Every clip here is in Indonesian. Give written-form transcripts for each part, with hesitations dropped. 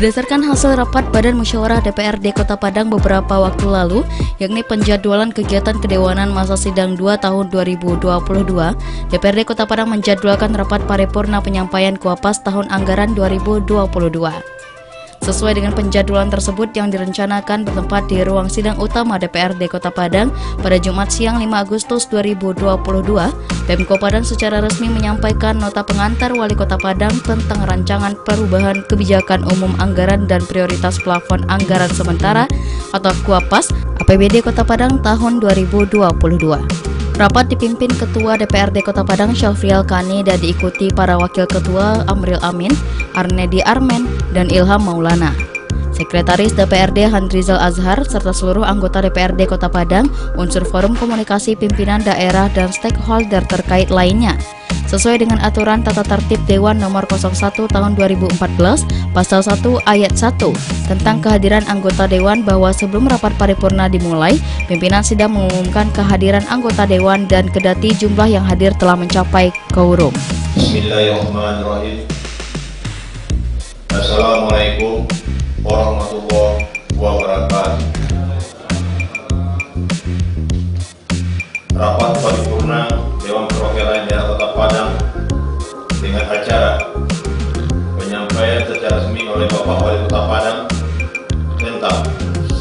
Berdasarkan hasil rapat Badan Musyawarah DPRD Kota Padang beberapa waktu lalu, yakni penjadwalan kegiatan kedewanan masa sidang 2 tahun 2022, DPRD Kota Padang menjadwalkan rapat paripurna penyampaian kuapas tahun anggaran 2022. Sesuai dengan penjadwalan tersebut yang direncanakan bertempat di ruang sidang utama DPRD Kota Padang pada Jumat siang 5 Agustus 2022, Pemko Padang secara resmi menyampaikan nota pengantar Wali Kota Padang tentang rancangan perubahan kebijakan umum anggaran dan prioritas plafon anggaran sementara atau kuapas APBD Kota Padang tahun 2022. Rapat dipimpin Ketua DPRD Kota Padang Syafrial Kani dan diikuti para Wakil Ketua Amril Amin, Arnedi Armen, dan Ilham Maulana. Sekretaris DPRD Handrizal Azhar serta seluruh anggota DPRD Kota Padang, unsur forum komunikasi pimpinan daerah dan stakeholder terkait lainnya. Sesuai dengan aturan tata tertib Dewan nomor 01 tahun 2014, pasal 1 ayat 1 tentang kehadiran anggota Dewan bahwa sebelum rapat paripurna dimulai, pimpinan sidang mengumumkan kehadiran anggota Dewan dan kedati jumlah yang hadir telah mencapai quorum. Bismillahirrahmanirrahim. Assalamualaikum warahmatullahi wabarakatuh. Rapat paripurna Dewan Perwakilan Daerah Kota Padang dengan acara penyampaian secara resmi oleh Bapak Wali Kota Padang tentang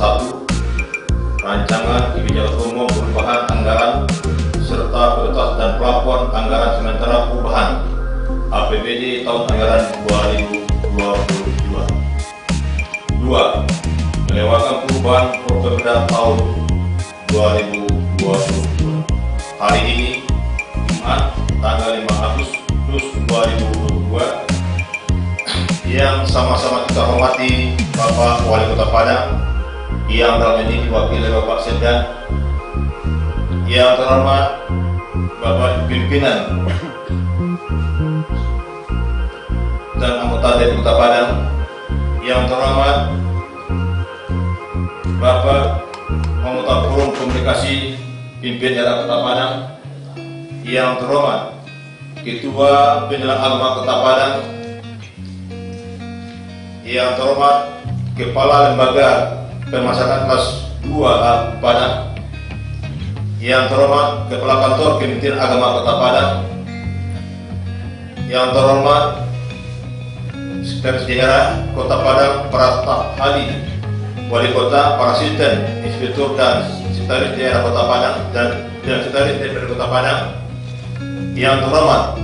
1. Rancangan kebijakan umum perubahan anggaran serta prioritas dan plafon anggaran sementara perubahan APBD tahun anggaran 2022. 2. Melewatkan perubahan Porpemda tahun 2022. Hari ini Jumat tanggal 5 Agustus 2022 yang sama-sama kita hormati Bapak Wali Kota Padang yang dalam ini diwakili Bapak Sedang, yang terhormat Bapak pimpinan dan anggota DPRD Kota Padang, yang terhormat Bapak anggota forum komunikasi pimpin daerah Kota Padang, yang terhormat Ketua Penyelenggara Agama Kota Padang, yang terhormat Kepala Lembaga Pemasyarakatan kelas 2 Padang, yang terhormat Kepala Kantor Kementerian Agama Kota Padang, yang terhormat Sekretaris Daerah Kota Padang, para staf ahli, Wali Kota, para asisten, inspektur dan Sekretaris Daerah Kota Padang dan Sekretaris DPRD Kota Padang, yang terhormat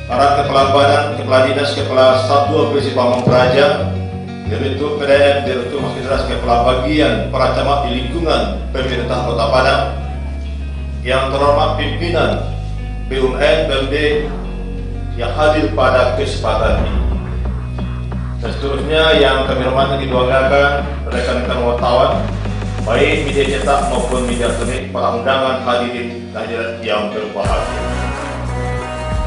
para kepala badan, kepala dinas, kepala satuan polisi Pamong Praja, direktur PDM, direktur Masjid, kepala bagian para camat di lingkungan pemerintah Kota Padang, yang terhormat pimpinan BUMN, BUMD yang hadir pada kesempatan ini, dan seterusnya yang kami hormati dibanggakan rekan-rekan wartawan, baik media cetak maupun media elektronik, para undangan hadirin dan hadirat yang berbahagia.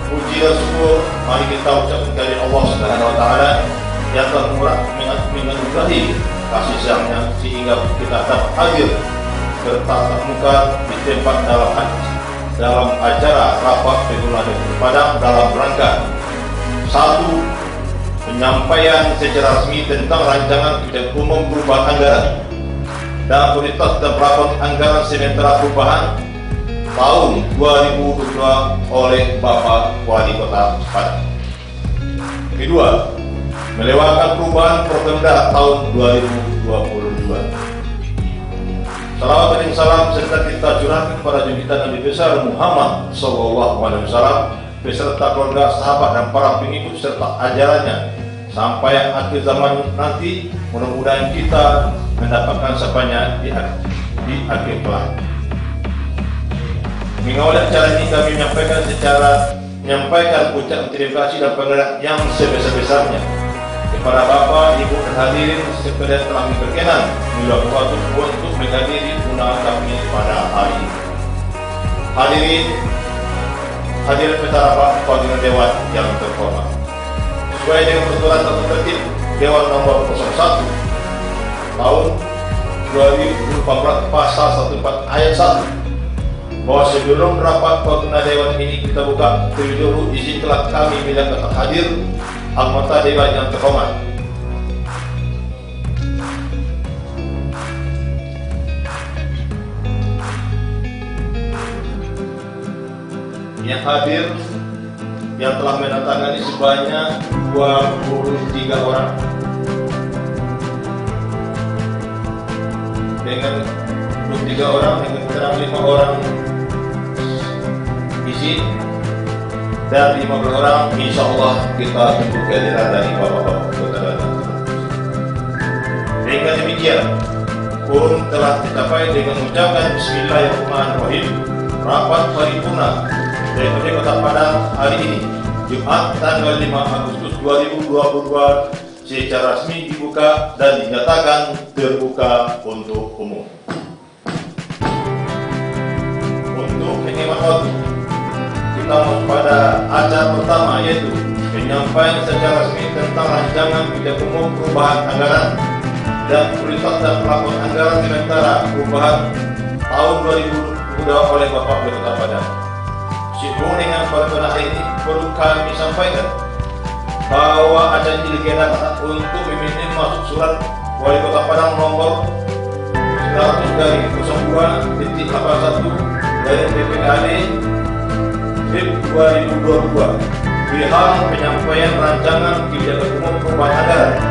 Puji dan syukur mari kita ucapkan kepada Allah Subhanahu wa taala yang telah menganugerahi kasih sayangnya sehingga kita dapat hadir bertatap muka di tempat dalam acara rapat paripurna Kota Padang dalam rangka 1. Penyampaian secara resmi tentang rancangan kebijakan umum perubahan anggaran dan prioritas dan plafon anggaran sementara perubahan tahun 2022 oleh Bapak Wali Kota Padang. Kedua, melewatkan perubahan Porpemda tahun 2022. Salawat dan salam serta kita curahkan kepada junjungan Nabi besar Muhammad SAW beserta keluarga, sahabat dan para pengikut serta ajarannya sampai akhir zaman nanti. Mudah-mudahan kita mendapatkan sapanya di akhir kelak. Mengawali acara ini kami menyampaikan ucapan terima kasih dan penghargaan yang sebesar-besarnya kepada Bapak, Ibu dan hadirin sekalian telah berkenan meluangkan waktu untuk menghadiri undangan kami pada hari ini. Hadirin peserta Rapat Dewan yang terhormat, sesuai dengan peraturan tata tertib Dewan nomor 01 tahun 2014 pasal 14 ayat 1, bahwa sebelum rapat paripurna Dewan ini kita buka terlebih dahulu, izinkanlah kami bila hadir anggota Dewan yang terhormat yang hadir yang telah menandatangani sebanyak 23 orang dengan 23 orang dengan keterangan 5 orang izin dan 15 orang insya Allah kita tunggu kehadiran dari Bapak-Bapak Kota Padang. Dengan demikian pun telah dicapai dengan ucapan Bismillahirrahmanirrahim rapat paripurna DPRD Kota Padang hari ini Jumat tanggal 5 Agustus 2022 secara resmi dibuka dan dinyatakan terbuka untuk umum. Untuk menghemat waktu, kita masuk pada acara pertama, yaitu penyampaian secara resmi tentang rancangan kebijakan umum perubahan anggaran dan prioritas dan pelakon anggaran sementara perubahan tahun 2022 oleh Bapak Wali Kota Padang. Sehubungan dengan pada hari ini perlu kami sampaikan bahwa acara ini digelar untuk meminta masuk surat Wali Kota Padang nomor 900/02/81 dari DPRD 2022 perihal penyampaian rancangan kebijakan umum perubahan anggaran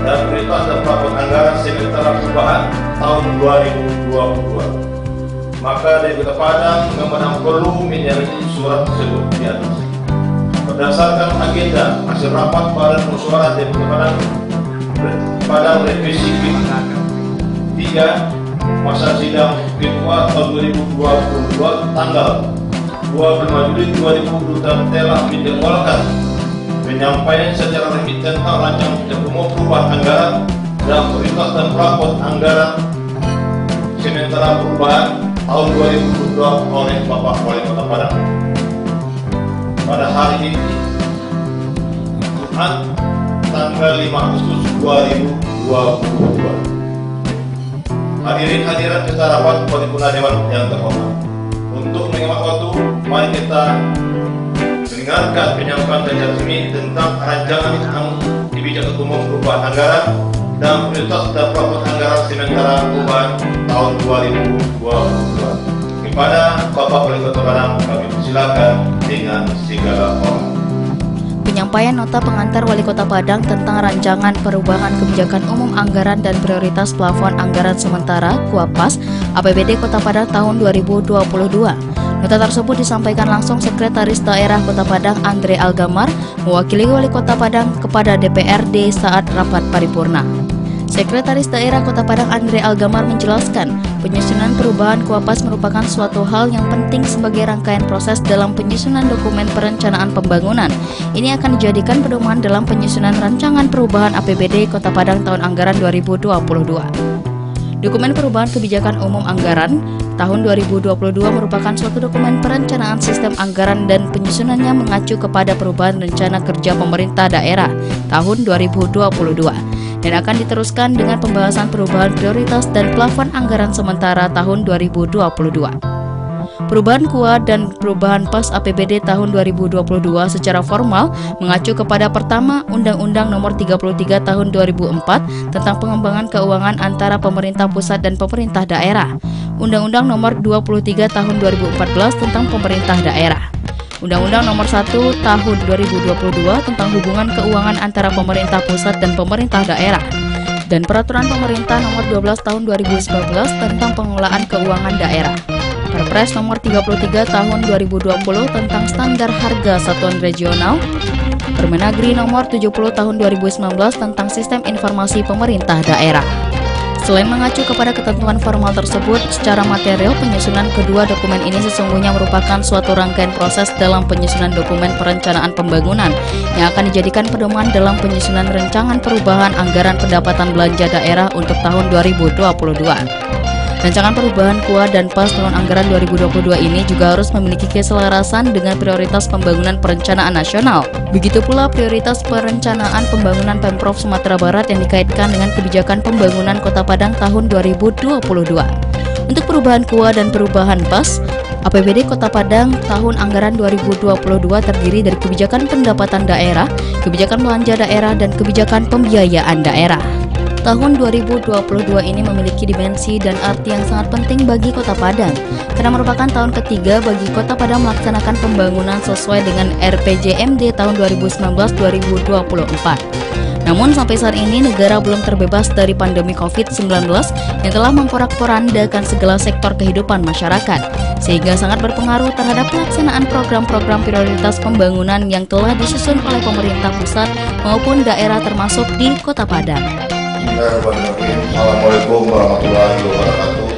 dan prioritas dan pelakon anggaran sementara perubahan tahun 2022. Maka dari Kota Padang memang perlu menyertai surat tersebut di atas. Berdasarkan agenda hasil rapat Badan Musyawarah dari Kota Padang revisi 3 masa sidang kedua tahun 2022 tanggal 25 Juli 2022 telah dijadwalkan penyampaian secara resmi tentang rancangan kebijakan umum perubahan anggaran dan prioritas dan pelakon anggaran sementara perubahan tahun 2022 oleh Bapak Wali Kota Padang pada hari ini Jumat tanggal 5 Agustus 2022. Hadirin hadirat kita rapat paripurna Dewan yang terhormat. Untuk menghemat waktu, mari kita mendengarkan penyampaian secara resmi tentang rancangan kebijakan umum perubahan anggaran dan prioritas dan pelakon anggaran sementara perubahan tahun 2022. Kepada Bapak Wali Kota Padang kami persilakan dengan segala hormat. Penyampaian nota pengantar Wali Kota Padang tentang rancangan perubahan kebijakan umum anggaran dan prioritas plafon anggaran sementara (Kuapas) APBD Kota Padang tahun 2022. Nota tersebut disampaikan langsung Sekretaris Daerah Kota Padang Andre Algamar mewakili Wali Kota Padang kepada DPRD saat rapat paripurna. Sekretaris Daerah Kota Padang Andre Algamar menjelaskan, penyusunan perubahan Kuapas merupakan suatu hal yang penting sebagai rangkaian proses dalam penyusunan dokumen perencanaan pembangunan. Ini akan dijadikan pedoman dalam penyusunan rancangan perubahan APBD Kota Padang tahun anggaran 2022. Dokumen perubahan kebijakan umum anggaran tahun 2022 merupakan suatu dokumen perencanaan sistem anggaran dan penyusunannya mengacu kepada perubahan rencana kerja pemerintah daerah tahun 2022 dan akan diteruskan dengan pembahasan perubahan prioritas dan plafon anggaran sementara tahun 2022. Perubahan KUA dan perubahan PAS APBD tahun 2022 secara formal mengacu kepada pertama Undang-Undang Nomor 33 Tahun 2004 tentang pengembangan keuangan antara pemerintah pusat dan pemerintah daerah, Undang-Undang Nomor 23 Tahun 2014 tentang pemerintah daerah, Undang-Undang Nomor 1 Tahun 2022 tentang hubungan keuangan antara pemerintah pusat dan pemerintah daerah, dan Peraturan Pemerintah Nomor 12 Tahun 2019 tentang pengelolaan keuangan daerah, Perpres Nomor 33 Tahun 2020 tentang standar harga satuan regional, Permendagri Nomor 70 Tahun 2019 tentang sistem informasi pemerintah daerah. Selain mengacu kepada ketentuan formal tersebut, secara material penyusunan kedua dokumen ini sesungguhnya merupakan suatu rangkaian proses dalam penyusunan dokumen perencanaan pembangunan yang akan dijadikan pedoman dalam penyusunan rancangan perubahan anggaran pendapatan belanja daerah untuk tahun 2022. Rancangan perubahan KUA dan PAS tahun anggaran 2022 ini juga harus memiliki keselarasan dengan prioritas pembangunan perencanaan nasional. Begitu pula prioritas perencanaan pembangunan Pemprov Sumatera Barat yang dikaitkan dengan kebijakan pembangunan Kota Padang tahun 2022. Untuk perubahan KUA dan perubahan PAS, APBD Kota Padang tahun anggaran 2022 terdiri dari kebijakan pendapatan daerah, kebijakan belanja daerah, dan kebijakan pembiayaan daerah. tahun 2022 ini memiliki dimensi dan arti yang sangat penting bagi Kota Padang, karena merupakan tahun ketiga bagi Kota Padang melaksanakan pembangunan sesuai dengan RPJMD tahun 2019-2024. Namun sampai saat ini negara belum terbebas dari pandemi COVID-19 yang telah memporak-porandakan segala sektor kehidupan masyarakat, sehingga sangat berpengaruh terhadap pelaksanaan program-program prioritas pembangunan yang telah disusun oleh pemerintah pusat maupun daerah termasuk di Kota Padang. Assalamualaikum warahmatullahi wabarakatuh.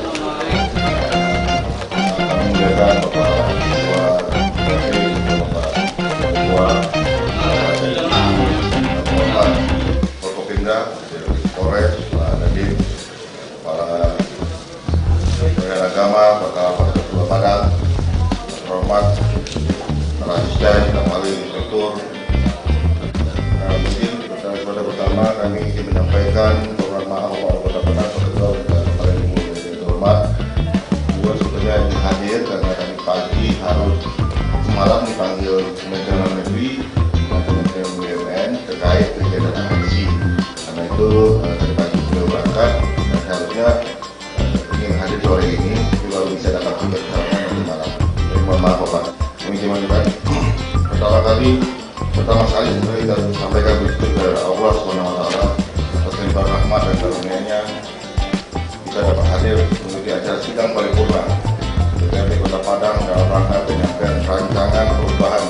Kami muliakan Bapak Ketua DPRD, Bapak Ketua Forkopimda, Polres, Pak Nadiem, para pejabat agama, Bapak Ketua Padang, terhormat para asisten, kembali inspektur. Mungkin pada pertama kami ingin menyampaikan permohonan maaf kepada Kota Padang, Ketua dan para ibu yang terhormat. Juga sebetulnya ini hadir karena tadi pagi harus semalam dipanggil Kementerian Dalam Negeri dan Kementerian BUMN terkait kegiatan aksi. Karena itu tadi pagi beliau berangkat dan seharusnya ingin hadir sore ini, tapi baru bisa datang juga keterangan nanti malam. Jadi mohon maaf Bapak. Kami mengucapkan pertama kali sebenarnya kita sampaikan bersyukur kepada Allah SWT atas limpah rahmat dan karunia-Nya kita dapat hadir mengikuti acara sidang paripurna DPRD Kota Padang dalam rangka penyampaian rancangan perubahan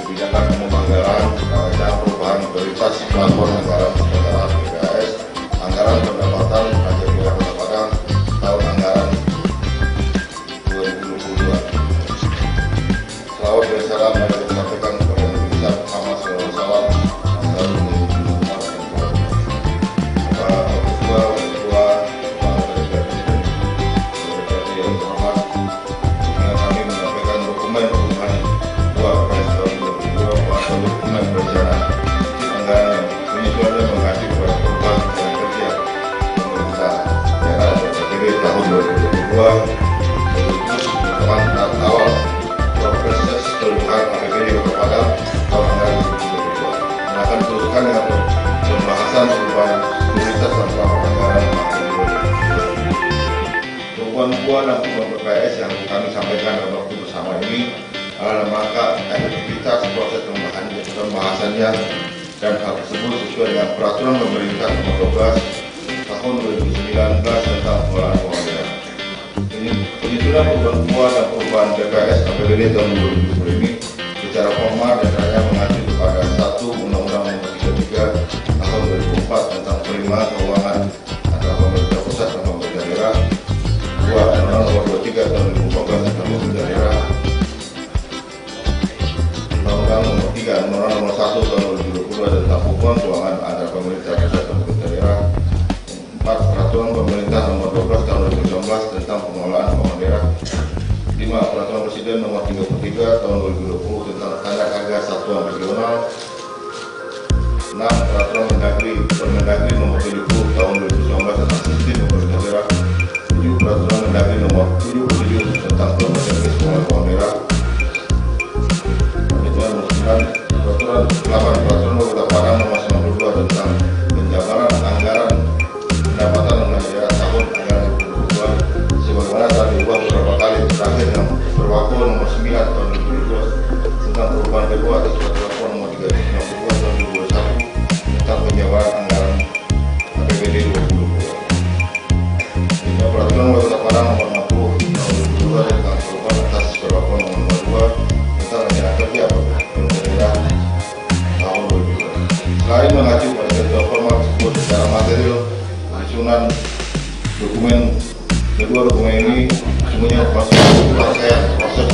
kebijakan umum anggaran, rancangan perubahan prioritas platform anggaran penyelenggaraan PPAS, anggaran pendapatan pajak daerah Kota Padang tahun anggaran 2022. Salawat dan salam mari kita sampaikan kepada Nabi Muhammad SAW. Perubahan dan perubahan PPAS yang kami sampaikan dalam waktu bersama ini adalah rangka efektivitas proses pembahasannya dan hal tersebut sesuai dengan peraturan pemerintah nomor 12 tahun 2019 tentang pengelolaan keuangan daerah. Penyusunan perubahan dan perubahan PPAS APBD tahun 2020 ini secara formal dan hanya mengacu kepada 1 Undang-Undang Nomor 33 tahun 2004 tentang penerimaan keuangan antara pemerintah pusat dan pemerintah daerah, 2 Undang-Undang Nomor 23 tahun 2014 tentang pemerintah daerah, Undang-Undang Nomor 3, Undang-Undang Nomor 1 tahun 2022 tentang hubungan keuangan antara pemerintah pusat dan pemerintah daerah, 4 Peraturan Pemerintah Nomor 12 tahun 2019 tentang pengelolaan keuangan daerah, 5 Peraturan Presiden Nomor 33 tahun 2020 tentang standar harga satuan regional, 6 Peraturan Mendagri Nomor 70 tahun 2019 tentang sistem pemerintah daerah, 7 Peraturan Mendagri Nomor 77 tentang pemerintah keuangan daerah, Peraturan 8 Peraturan Kota Padang Nomor 92 tentang penjabaran anggaran pendapatan daerah tahun anggaran 2022 sebagaimana telah diubah beberapa kali terakhir yang berlaku Nomor 9 tahun 2022 tentang perubahan kedua atas Peraturan Nomor 392 tahun 2021 tentang penjabaran anggaran APBD 2022. Peraturan Kota Padang Nomor 60 tahun 2022 tentang perubahan atas Peraturan Nomor 2 tentang rencana kerja pemerintah daerah tahun 2022. Selain mengacu pada ketentuan formal tersebut secara material, penyusunan kedua dokumen ini semuanya masih rangkaian proses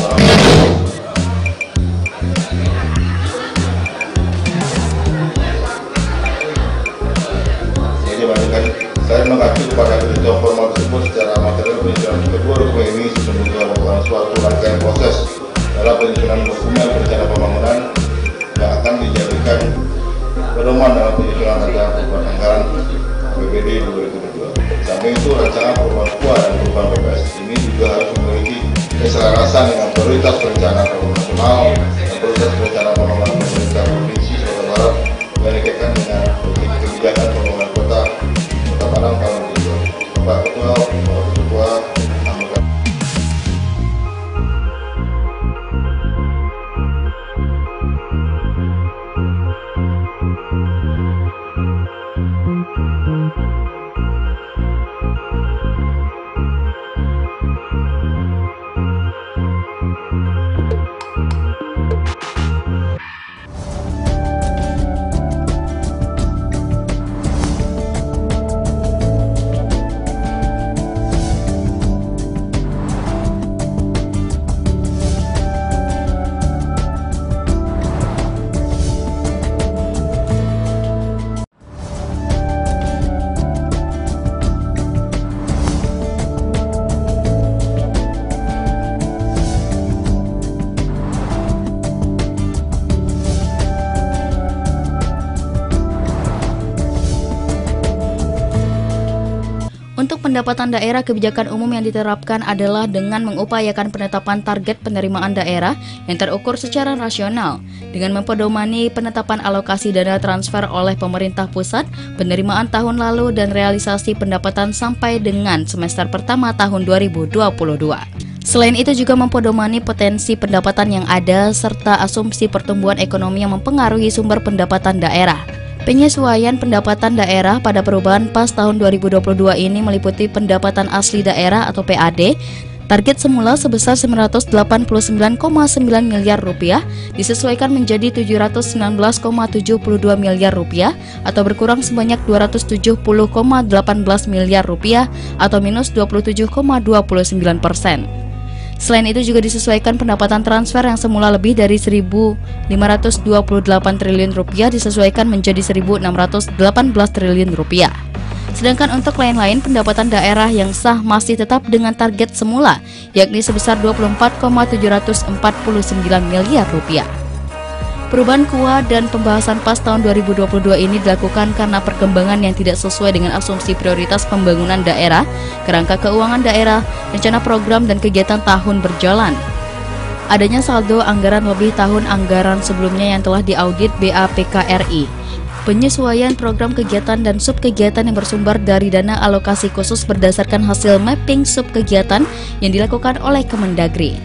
Selain mengacu kepada ketentuan formal tersebut secara material, penyusunan kedua dokumen ini sesungguhnya merupakan suatu rangkaian proses dalam penyusunan dokumen rencana pembangunan yang akan dijadikan pedoman dalam penyusunan rancangan perubahan anggaran APBD 2022. Samping itu, rancangan perubahan KUA dan perubahan PPAS ini juga harus memiliki keselarasan dengan prioritas perencanaan pembangunan nasional dan prioritas perencanaan pembangunan pemerintah provinsi Sumatera Barat yang dikaitkan dengan kebijakan pembangunan kota Padang tahun 2022. Pak Ketua, Bapak Ketua, anggota. Untuk pendapatan daerah, kebijakan umum yang diterapkan adalah dengan mengupayakan penetapan target penerimaan daerah yang terukur secara rasional, dengan mempedomani penetapan alokasi dana transfer oleh pemerintah pusat, penerimaan tahun lalu, dan realisasi pendapatan sampai dengan semester pertama tahun 2022. Selain itu juga mempedomani potensi pendapatan yang ada, serta asumsi pertumbuhan ekonomi yang mempengaruhi sumber pendapatan daerah. Penyesuaian pendapatan daerah pada perubahan PAS tahun 2022 ini meliputi pendapatan asli daerah atau PAD. Target semula sebesar 989,9 miliar rupiah disesuaikan menjadi 719,72 miliar rupiah atau berkurang sebanyak 270,18 miliar rupiah atau minus 27,29%. Selain itu juga disesuaikan pendapatan transfer yang semula lebih dari 1.528 triliun rupiah disesuaikan menjadi 1.618 triliun rupiah. Sedangkan untuk lain-lain pendapatan daerah yang sah masih tetap dengan target semula, yakni sebesar 24,749 miliar rupiah. Perubahan KUA dan pembahasan PAS tahun 2022 ini dilakukan karena perkembangan yang tidak sesuai dengan asumsi prioritas pembangunan daerah, kerangka keuangan daerah, rencana program dan kegiatan tahun berjalan. Adanya saldo anggaran lebih tahun anggaran sebelumnya yang telah diaudit BAPK-RI. Penyesuaian program kegiatan dan subkegiatan yang bersumber dari dana alokasi khusus berdasarkan hasil mapping subkegiatan yang dilakukan oleh Kemendagri.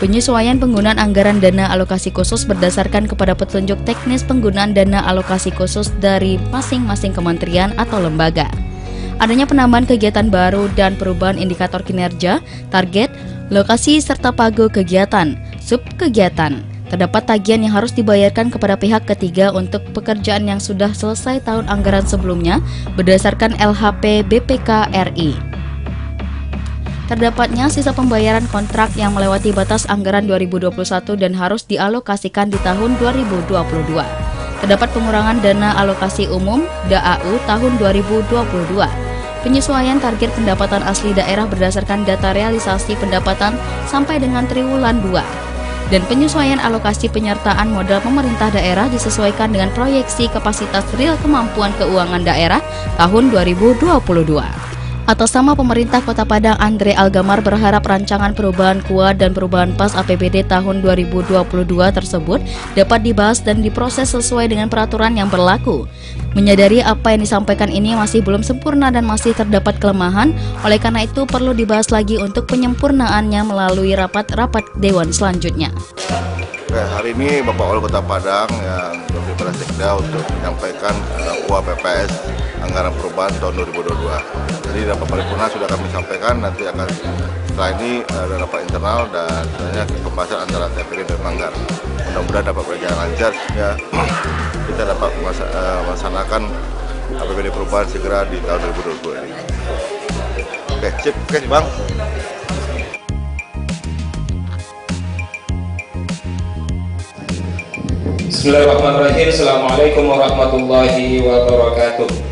Penyesuaian penggunaan anggaran dana alokasi khusus berdasarkan kepada petunjuk teknis penggunaan dana alokasi khusus dari masing-masing kementerian atau lembaga. Adanya penambahan kegiatan baru dan perubahan indikator kinerja, target, lokasi serta pagu kegiatan, subkegiatan. Terdapat tagihan yang harus dibayarkan kepada pihak ketiga untuk pekerjaan yang sudah selesai tahun anggaran sebelumnya berdasarkan LHP BPK RI. Terdapatnya sisa pembayaran kontrak yang melewati batas anggaran 2021 dan harus dialokasikan di tahun 2022. Terdapat pengurangan dana alokasi umum (DAU) tahun 2022. Penyesuaian target pendapatan asli daerah berdasarkan data realisasi pendapatan sampai dengan triwulan 2. Dan penyesuaian alokasi penyertaan modal pemerintah daerah disesuaikan dengan proyeksi kapasitas real kemampuan keuangan daerah tahun 2022. Atas nama pemerintah Kota Padang, Andre Algamar berharap rancangan perubahan KUA dan perubahan PAS APBD tahun 2022 tersebut dapat dibahas dan diproses sesuai dengan peraturan yang berlaku. Menyadari apa yang disampaikan ini masih belum sempurna dan masih terdapat kelemahan, oleh karena itu perlu dibahas lagi untuk penyempurnaannya melalui rapat-rapat Dewan selanjutnya. Hari ini Bapak Wali Kota Padang yang berpilih pada Sekda untuk menyampaikan KUA PPS anggaran perubahan tahun 2022. Jadi rapat paripurna sudah kami sampaikan, nanti akan setelah ini ada rapat internal dan sebenarnya pembahasan antara TPD dan Manggar. Mudah-mudahan dapat berjalan lancar ya, kita dapat melaksanakan APBD perubahan segera di tahun 2022 ini. Oke, sip, oke Bang. Bismillahirrahmanirrahim. Assalamualaikum warahmatullahi wabarakatuh.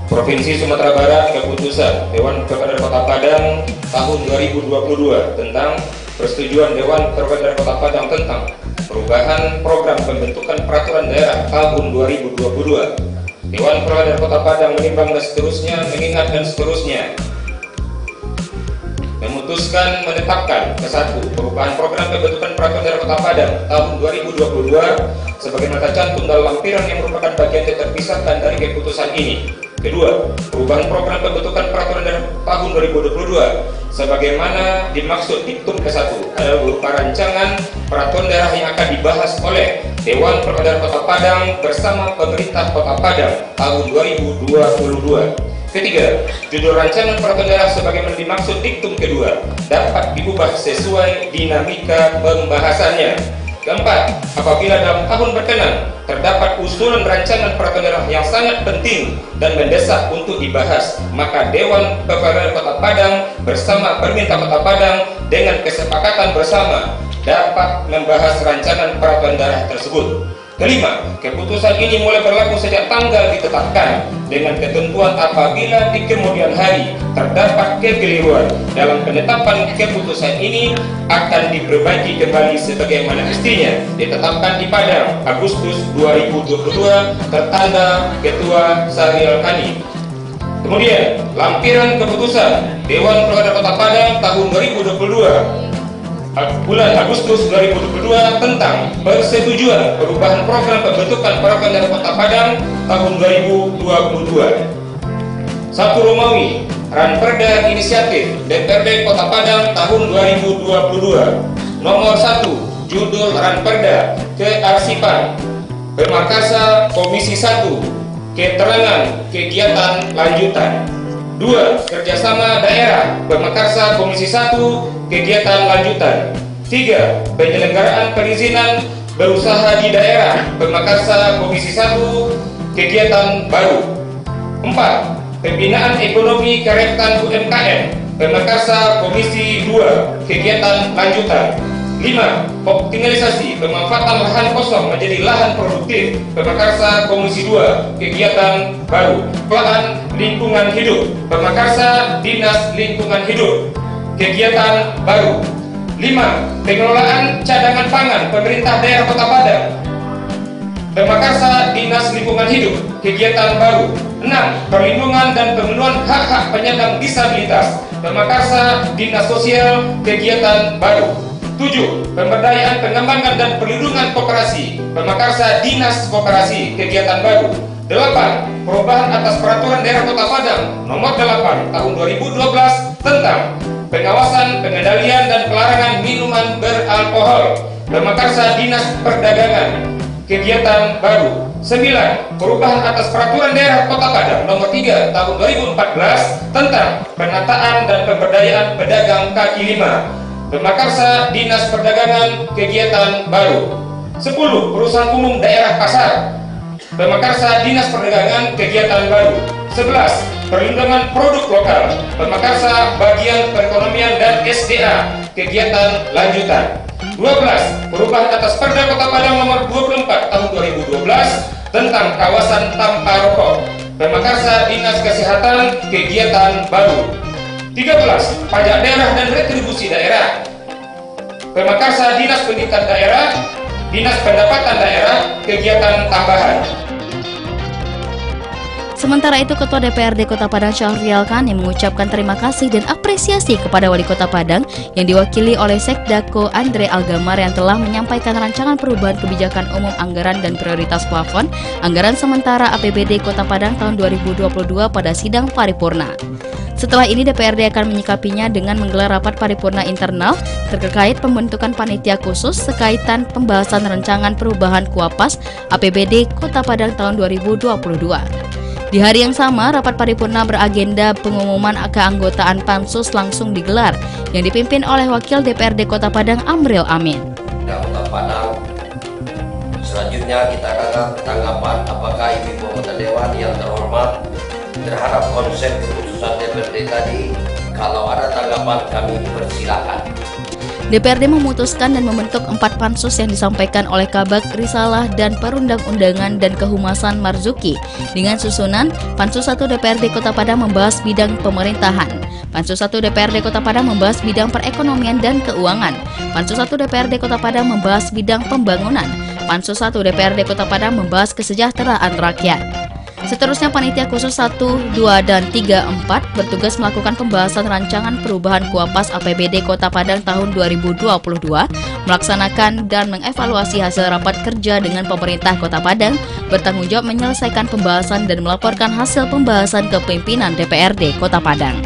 Provinsi Sumatera Barat, Keputusan Dewan Perwakilan Kota Padang tahun 2022 tentang persetujuan Dewan Perwakilan Kota Padang tentang perubahan program pembentukan peraturan daerah tahun 2022. Dewan Perwakilan Kota Padang menimbang dan seterusnya, mengingat dan seterusnya, memutuskan menetapkan ke-1 perubahan program pembentukan peraturan daerah Kota Padang tahun 2022 sebagaimana tercantum dalam lampiran yang merupakan bagian terpisahkan dari keputusan ini. Kedua, perubahan program pembentukan peraturan daerah tahun 2022 sebagaimana dimaksud diktum ke-1 adalah berupa rancangan peraturan daerah yang akan dibahas oleh Dewan Perwakilan Kota Padang bersama pemerintah Kota Padang tahun 2022. Ketiga, judul rancangan peraturan daerah sebagaimana dimaksud diktum kedua dapat diubah sesuai dinamika pembahasannya. Keempat, apabila dalam tahun berkenan terdapat usulan rancangan peraturan daerah yang sangat penting dan mendesak untuk dibahas, maka Dewan Perwakilan Kota Padang bersama pemerintah Kota Padang dengan kesepakatan bersama dapat membahas rancangan peraturan daerah tersebut. Kelima, keputusan ini mulai berlaku sejak tanggal ditetapkan dengan ketentuan apabila di kemudian hari terdapat kekeliruan dalam penetapan keputusan ini akan diperbaiki kembali sebagaimana mestinya ditetapkan di Padang Agustus 2022 tertanda Ketua Syahrial Kani. Kemudian, lampiran keputusan Dewan Perwakilan Kota Padang tahun 2022 bulan Agustus 2022 tentang persetujuan perubahan program pembentukan peraturan daerah Kota Padang tahun 2022. 1 Romawi, Ranperda Inisiatif DPRD Kota Padang tahun 2022. Nomor 1, judul Ranperda Kearsipan. Pemakarsa Komisi 1, keterangan kegiatan lanjutan. 2. Kerjasama daerah Pemakarsa Komisi 1 kegiatan lanjutan. 3. Penyelenggaraan perizinan berusaha di daerah Pemakarsa Komisi 1 kegiatan baru. 4. Pembinaan ekonomi kerakyatan UMKM Pemakarsa Komisi 2 kegiatan lanjutan. 5. Optimalisasi pemanfaatan lahan kosong menjadi lahan produktif Pemakarsa Komisi 2 kegiatan baru. Pengelolaan lingkungan hidup Pemakarsa Dinas Lingkungan Hidup kegiatan baru. 5. Pengelolaan cadangan pangan pemerintah daerah Kota Padang Pemakarsa Dinas Lingkungan Hidup kegiatan baru. 6. Perlindungan dan pemenuhan hak-hak penyandang disabilitas Pemakarsa Dinas Sosial kegiatan baru. 7. Pemberdayaan, pengembangan dan perlindungan koperasi Pemakarsa Dinas Koperasi kegiatan baru. 8. Perubahan atas peraturan daerah Kota Padang nomor 8 tahun 2012 tentang pengawasan, pengendalian dan pelarangan minuman beralkohol Pemakarsa Dinas Perdagangan kegiatan baru. 9. Perubahan atas peraturan daerah Kota Padang nomor 3 tahun 2014 tentang penataan dan pemberdayaan pedagang kaki lima Pemakarsa Dinas Perdagangan kegiatan baru. 10. Perusahaan umum daerah pasar Pemakarsa Dinas Perdagangan kegiatan baru. 11. Perlindungan produk lokal Pemakarsa Bagian Perekonomian dan SDA kegiatan lanjutan. 12. Perubahan atas Perda Kota Padang nomor 24 tahun 2012 tentang kawasan tanpa rokok Pemakarsa Dinas Kesehatan kegiatan baru. 13. Pajak daerah dan retribusi daerah Pemakarsa Dinas Pendidikan Daerah Dinas Pendapatan Daerah kegiatan tambahan. Sementara itu, Ketua DPRD Kota Padang Syahrial Kani mengucapkan terima kasih dan apresiasi kepada Wali Kota Padang yang diwakili oleh Sekdako Andre Algamar yang telah menyampaikan rancangan perubahan kebijakan umum anggaran dan prioritas plafon anggaran sementara APBD Kota Padang tahun 2022 pada sidang paripurna. Setelah ini DPRD akan menyikapinya dengan menggelar rapat paripurna internal terkait pembentukan panitia khusus sekaitan pembahasan rancangan perubahan Kuapas APBD Kota Padang tahun 2022. Di hari yang sama, rapat paripurna beragenda pengumuman keanggotaan Pansus langsung digelar yang dipimpin oleh Wakil DPRD Kota Padang Amril Amin. Kota Padang. Selanjutnya kita akan tanggapan apakah Ibu Anggota Dewan yang terhormat terhadap konsep keputusan DPRD tadi. Kalau ada tanggapan kami persilakan. DPRD memutuskan dan membentuk 4 pansus yang disampaikan oleh Kabag Risalah dan Perundang-undangan dan Kehumasan Marzuki dengan susunan Pansus 1 DPRD Kota Padang membahas bidang pemerintahan, Pansus 1 DPRD Kota Padang membahas bidang perekonomian dan keuangan, Pansus 1 DPRD Kota Padang membahas bidang pembangunan, Pansus 1 DPRD Kota Padang membahas kesejahteraan rakyat. Seterusnya Panitia Khusus 1, 2, dan 3, 4 bertugas melakukan pembahasan rancangan perubahan Kuapas APBD Kota Padang tahun 2022, melaksanakan dan mengevaluasi hasil rapat kerja dengan pemerintah Kota Padang, bertanggung jawab menyelesaikan pembahasan dan melaporkan hasil pembahasan ke pimpinan DPRD Kota Padang.